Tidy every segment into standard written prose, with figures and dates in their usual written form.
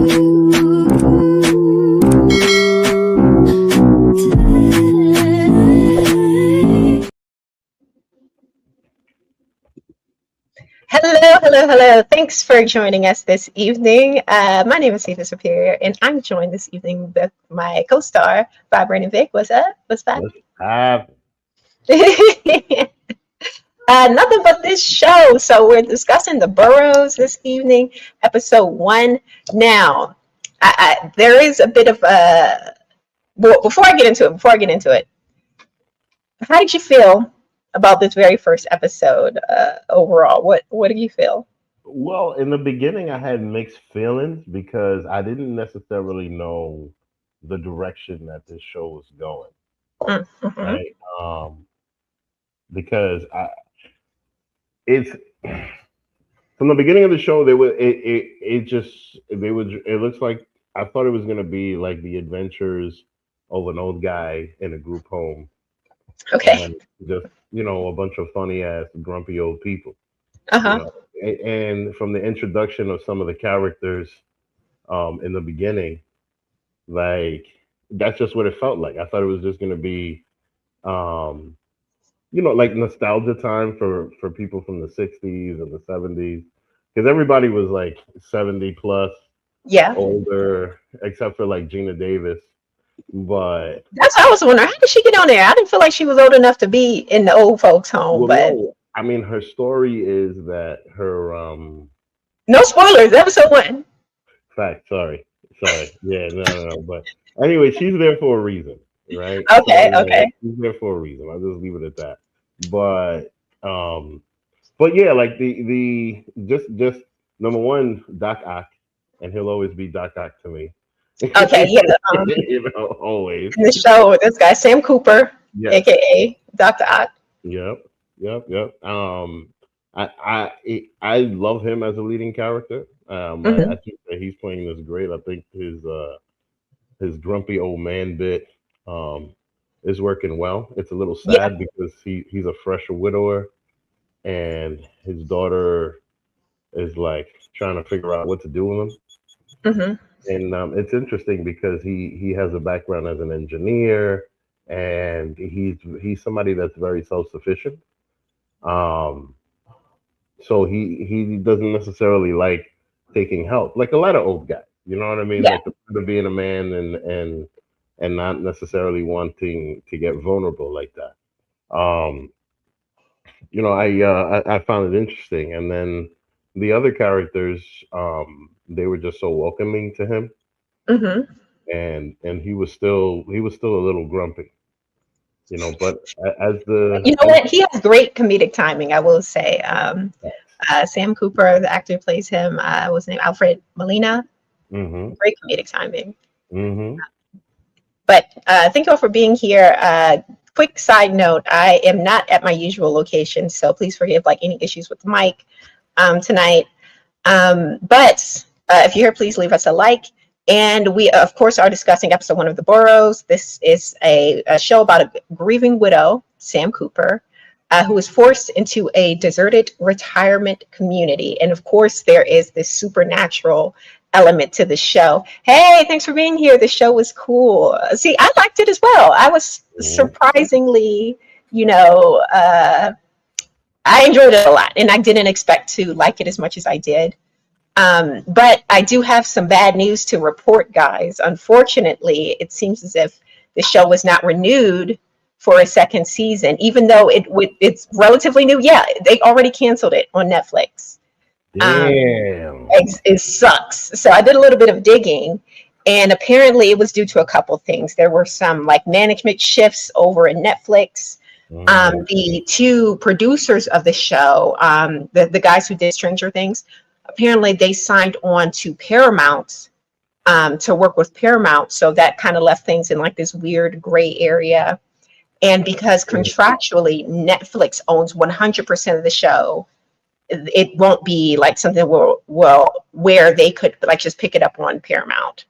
Hello, hello, hello. Thanks for joining us this evening. My name is Eva Superior, and I'm joined this evening with my co-star, Vibrant and Vic. What's up? What's up? Let's have Nothing but this show. So we're discussing the Boroughs this evening, episode 1. Now, there is a bit of a. Well, before I get into it, how did you feel about this very first episode overall? What do you feel? well, in the beginning, I had mixed feelings because I didn't necessarily know the direction that this show was going, Mm-hmm. right? Because it's from the beginning of the show, they were it just they would it looks like I thought it was gonna be like the adventures of an old guy in a group home Okay. and just a bunch of funny ass grumpy old people. you Uh-huh. know and from the introduction of some of the characters in the beginning, like that's just what it felt like. I thought it was just going to be um like nostalgia time for people from the 60s and the 70s, because everybody was like 70 plus, Yeah. older, except for like Gina Davis. But That's what I was wondering. How did she get on there? I didn't feel like she was old enough to be in the old folks' home, well, but no, I mean, her story is that her no spoilers. Episode 1. fact, sorry, yeah, no, but anyway, she's there for a reason, right? Okay, So okay. she's there for a reason. I'll just leave it at that. But um but yeah, like just number one, Doc Ock, and he'll always be Doc Ock to me. Okay, yeah. Always. In the show, this guy, Sam Cooper, Yes. aka Dr. Ock. Yep. Yep. I love him as a leading character. I Hmm. think that he's playing this great. I think his grumpy old man bit um is working well. It's a little Yeah. sad because he's a fresh widower, and his daughter is like trying to figure out what to do with him. Hmm. And it's interesting because he has a background as an engineer, and he's somebody that's very self sufficient. Um, so he doesn't necessarily like taking help, like a lot of old guys. You know what I mean? Yeah. Like the part of being a man and not necessarily wanting to get vulnerable like that. Um, I found it interesting, and then the other characters, they were just so welcoming to him, Hmm. and he was still a little grumpy. But as the You know as what? He has great comedic timing, I will say. Sam Cooper, the actor who plays him, was named Alfred Molina. mm-hmm, Great comedic timing. mm-hmm, But thank you all for being here. Quick side note, I am not at my usual location, so please forgive like any issues with the mic tonight. But if you're here, please leave us a like. And we, of course, are discussing episode 1 of The Boroughs. This is a show about a grieving widow, Sam Cooper, who is forced into a deserted retirement community. And of course, there is this supernatural element to the show. Hey, thanks for being here. The show was cool. See, I liked it as well. I was mm-hmm. surprisingly, you know, I enjoyed it a lot, and I didn't expect to like it as much as I did. But I do have some bad news to report, guys. Unfortunately, it seems as if the show was not renewed for a second season, even though it's relatively new. Yeah, they already canceled it on Netflix. Damn. It sucks. So I did a little bit of digging, and apparently it was due to a couple things. There were some like management shifts over at Netflix. Mm-hmm. The two producers of the show, the guys who did Stranger Things, apparently they signed on to Paramount, to work with Paramount. So that kind of left things in like this weird gray area. And because contractually Netflix owns 100% of the show, it won't be like something where they could like just pick it up on Paramount.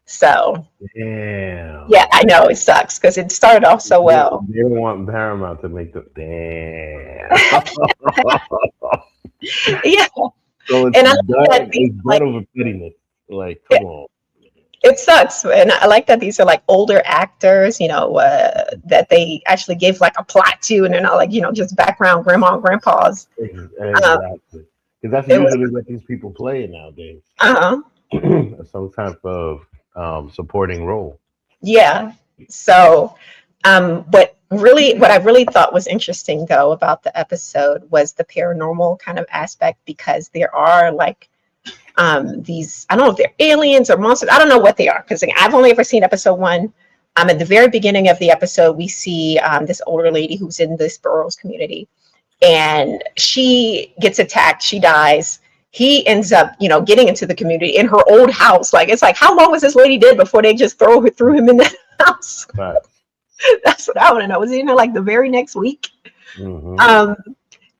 So yeah, Damn. I know it sucks because it started off so They, well. they don't want Paramount to make the damn. Yeah, So it's and I like that done. they It's like done over pettiness. Like, come on. It sucks, and I like that these are like older actors, that they actually give like a plot to, and they're not like just background grandma and grandpas. Um, Exactly. Because that's it was usually what these people play nowadays. uh Some type of supporting role. yeah. So, what I really thought was interesting though about the episode was the paranormal kind of aspect because there are like these, I don't know if they're aliens or monsters. I don't know what they are because I've only ever seen episode one. At the very beginning of the episode, we see this older lady who's in this Boroughs community, and she gets attacked. She dies. He ends up, getting into the community in her old house. Like it's like, how long was this lady dead before they just threw him in the house? But That's what I want to know. Was he in there like the very next week? hmm Um,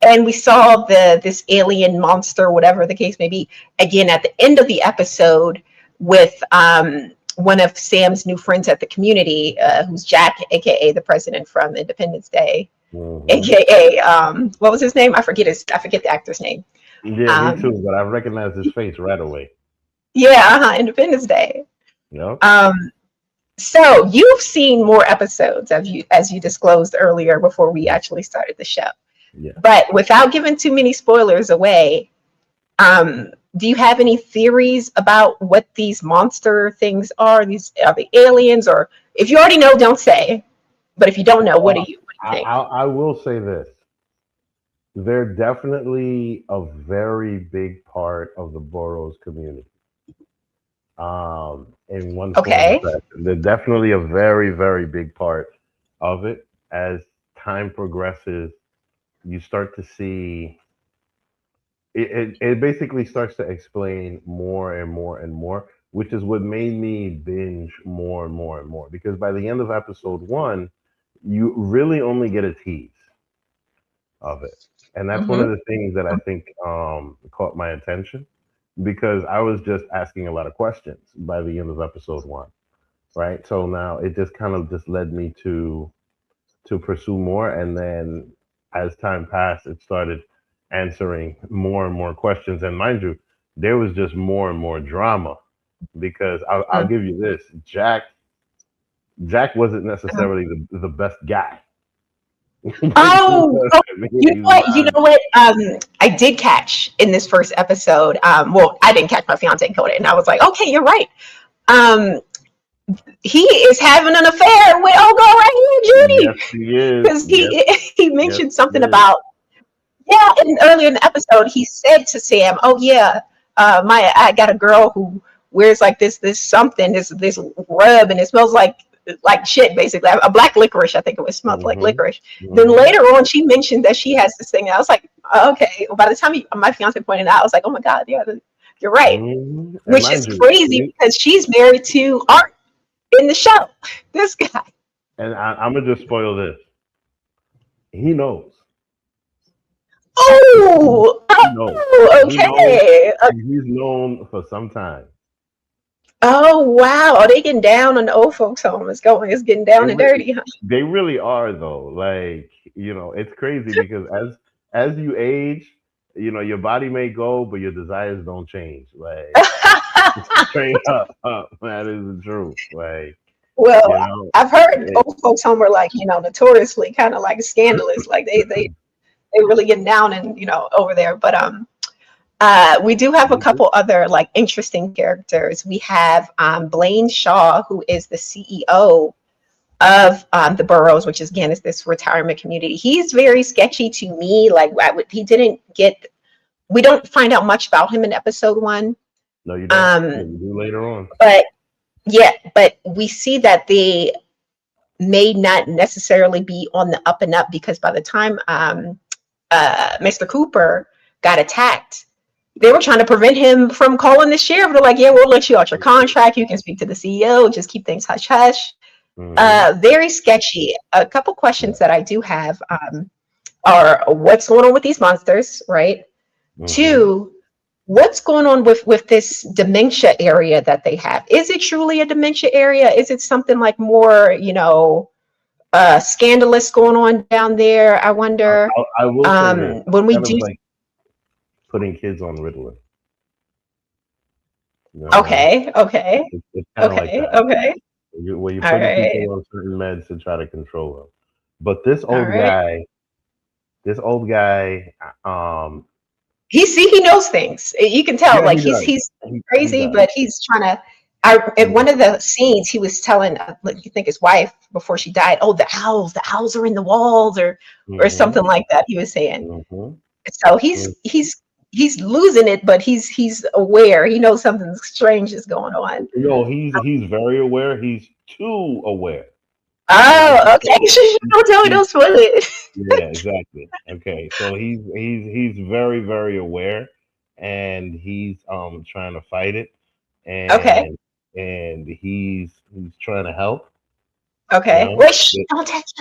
and we saw this alien monster, whatever the case may be, again at the end of the episode with one of Sam's new friends at the community, who's Jack, aka the president from Independence Day, hmm aka what was his name? I forget the actor's name. Yeah, me Um, too. But I recognized his face right away. yeah, Independence Day. Yep. Um, so you've seen more episodes as you disclosed earlier before we actually started the show. Yeah. But without giving too many spoilers away, do you have any theories about what these monster things are? These are the aliens, or if you already know, don't say. But if you don't know, what do you think? I will say this. They're definitely a very big part of the Boroughs community. In one form or Okay. fashion. They're definitely a very, very big part of it. As time progresses, you start to see it basically starts to explain more and more and more, which is what made me binge more and more and more. Because by the end of episode one, you really only get a tease of it. And that's one Mm-hmm. of the things that I think caught my attention because I was just asking a lot of questions by the end of episode one, right? So now it just kind of just led me to pursue more, and then as time passed, it started answering more and more questions. And mind you, there was just more and more drama because I'll give you this: Jack wasn't necessarily the best guy. Oh, oh, you know He's what? You not. know what? I did catch in this first episode. Well, I didn't catch, my fiance caught it, and I was like, okay, you're right. Um, he is having an affair with old girl right here, Yes, Judy, he is. because Yes, he yes, mentioned he something is. about, yeah, and earlier in the episode, he said to Sam, "Oh yeah, I got a girl who wears like this something, this rub, and it smells like shit, basically. A black licorice, I think it was smelled like Hmm. licorice." Then Hmm. later on, she mentioned that she has this thing. And I was like, oh, okay. By the time my fiance pointed out, I was like, oh my god, yeah, you're right. Hmm. And Which mind is you, crazy because she's married to Art in the show. This guy. and I'm gonna just spoil this. He knows. Oh, He knows. oh, He knows, okay. and he's known for some time. Oh wow, are they getting down on the old folks home? It's getting They down and really, dirty, huh? they really are though. Like it's crazy because as you age, your body may go, but your desires don't change. Like straight up, that is the truth. Like Well, you know, I've heard it, old folks home were like, notoriously kind of like scandalous. Like they really getting down and over there. But we do have a couple other like interesting characters. We have Blaine Shaw, who is the CEO of the Boroughs, which is again is this retirement community. He's very sketchy to me. Like he didn't get. We don't find out much about him in episode one. no, you don't. Um, You do later on. but yeah, but we see that they may not necessarily be on the up and up because by the time Mr. Cooper got attacked, they were trying to prevent him from calling the sheriff. They're like, yeah, we'll let you out your contract. You can speak to the CEO. Just keep things hush hush. Hmm. Very sketchy. A couple questions Yeah. that I do have are what's going on with these monsters, right? Hmm. Two, what's going on with this dementia area that they have? Is it truly a dementia area? Is it something like more, scandalous going on down there? I wonder. I will say this: When it's we kind do, of like putting kids on Ritalin. You know what I mean? Okay. Okay. It's kind of like Okay. that. Okay. Where you're All putting right. people on certain meds to try to control them. But this All old right. guy, this old guy, um, He knows things. You can tell, yeah, like he does. he's He crazy, does. but he's trying to. I in Yeah. one of the scenes he was telling, like, you think his wife before she died, oh, the owls are in the walls, or Mm-hmm. something like that. He was saying. Mm-hmm. So he's losing it, but he's aware. He knows something strange is going on. No, he's very aware. He's too aware. And I should Oh, say okay. Don't tell me, he's don't spoil it. yeah, exactly. Okay. So he's very, very aware, and he's trying to fight it, Okay. and he's trying to help, you Okay. know. Wait, shh, don't touch.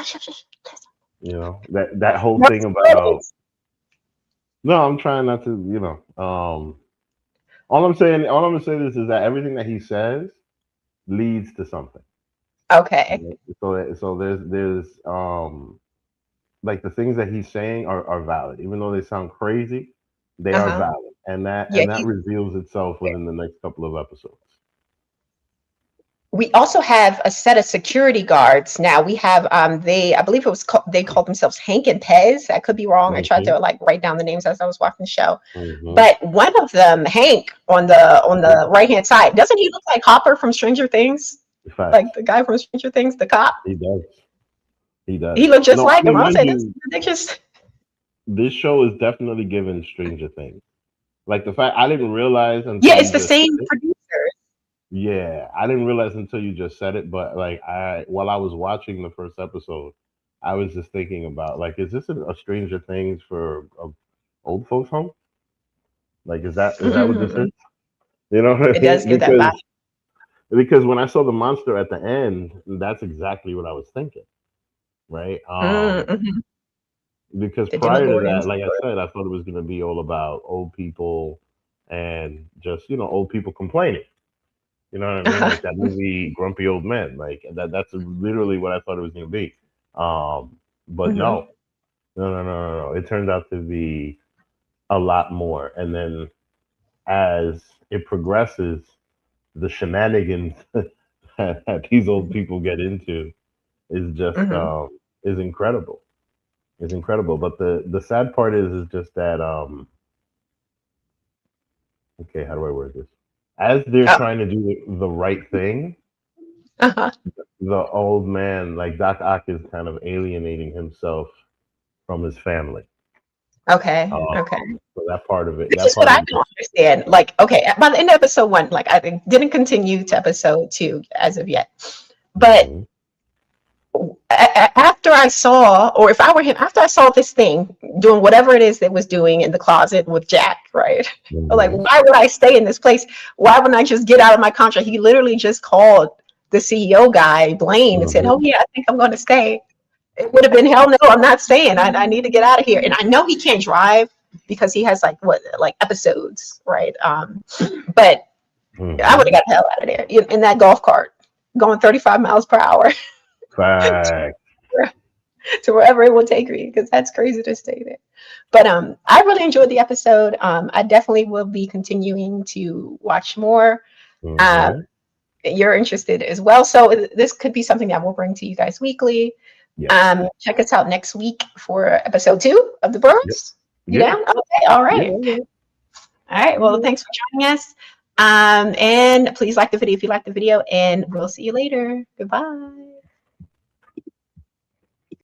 That whole No thing about spoilers. no, I'm trying not to, all I'm gonna say is that everything that he says leads to something. Okay. Right? So there's like the things that he's saying are valid, even though they sound crazy, they are Uh-huh. valid, and that Yeah, reveals itself within the next couple of episodes. we also have a set of security guards now. We have they, I believe they called themselves Hank and Pez. I could be wrong. I tried Hmm. to like write down the names as I was watching the show. Hmm. But one of them, Hank, on the right hand side, doesn't he look like Hopper from Stranger Things? Facts. Like the guy from Stranger Things, the cop. He does. He does. He looked just No, I like him. mean, I was mind like, that's you, ridiculous. this show is definitely given Stranger Things. Like the fact I didn't realize Yeah, until it's you the just same said it. producer. Yeah, I didn't realize until you just said it. But like while I was watching the first episode, I was just thinking about like, is this a Stranger Things for a old folks home? Like, is that what this is? You know what It I does mean? give that vibe. Because when I saw the monster at the end, that's exactly what I was thinking, right? Mm-hmm. Because The prior to that, Demogorgons. like I said, I thought it was going to be all about old people and just old people complaining. You know what I mean? Uh-huh. Like that movie Grumpy Old Men. Like that's literally what I thought it was going to be. But Hmm. no, no, no, no, no, no. It turned out to be a lot more. And then as it progresses, the shenanigans that these old people get into is just Hmm. is incredible. Is incredible. But the sad part is just that okay, how do I word this? As they're Oh, trying to do the right thing, uh-huh. the old man, like Doc Ock, is kind of alienating himself from his family. Okay. Um, Okay. so that part of it, This that is what part of I it, don't understand. Like, okay, by the end of episode one, like I didn't continue to episode two as of yet. But hmm after I saw, or if I were him, after I saw this thing doing whatever it is that was doing in the closet with Jack, right? Like, hmm why would I stay in this place? Why wouldn't I just get out of my contract? He literally just called the CEO guy, Blaine, and said, hmm "Oh yeah, I think I'm going to stay." It would have been hell no, I'm not staying. I need to get out of here. And I know he can't drive because he has like episodes, right? But I would hmm have got the hell out of there in that golf cart, going 35 miles per hour fact. to wherever it will take me, because that's crazy to stay there. But I really enjoyed the episode. I definitely will be continuing to watch more. Uh, Hmm. you're interested as well, so this could be something that we'll bring to you guys weekly. Yes. Check us out next week for episode 2 of the Yep. Boroughs. You Yeah. down? Okay, all Yeah. right. Yeah. All right. Well, Yeah. thanks for joining us. And please like the video if you like the video, and we'll see you later. Goodbye.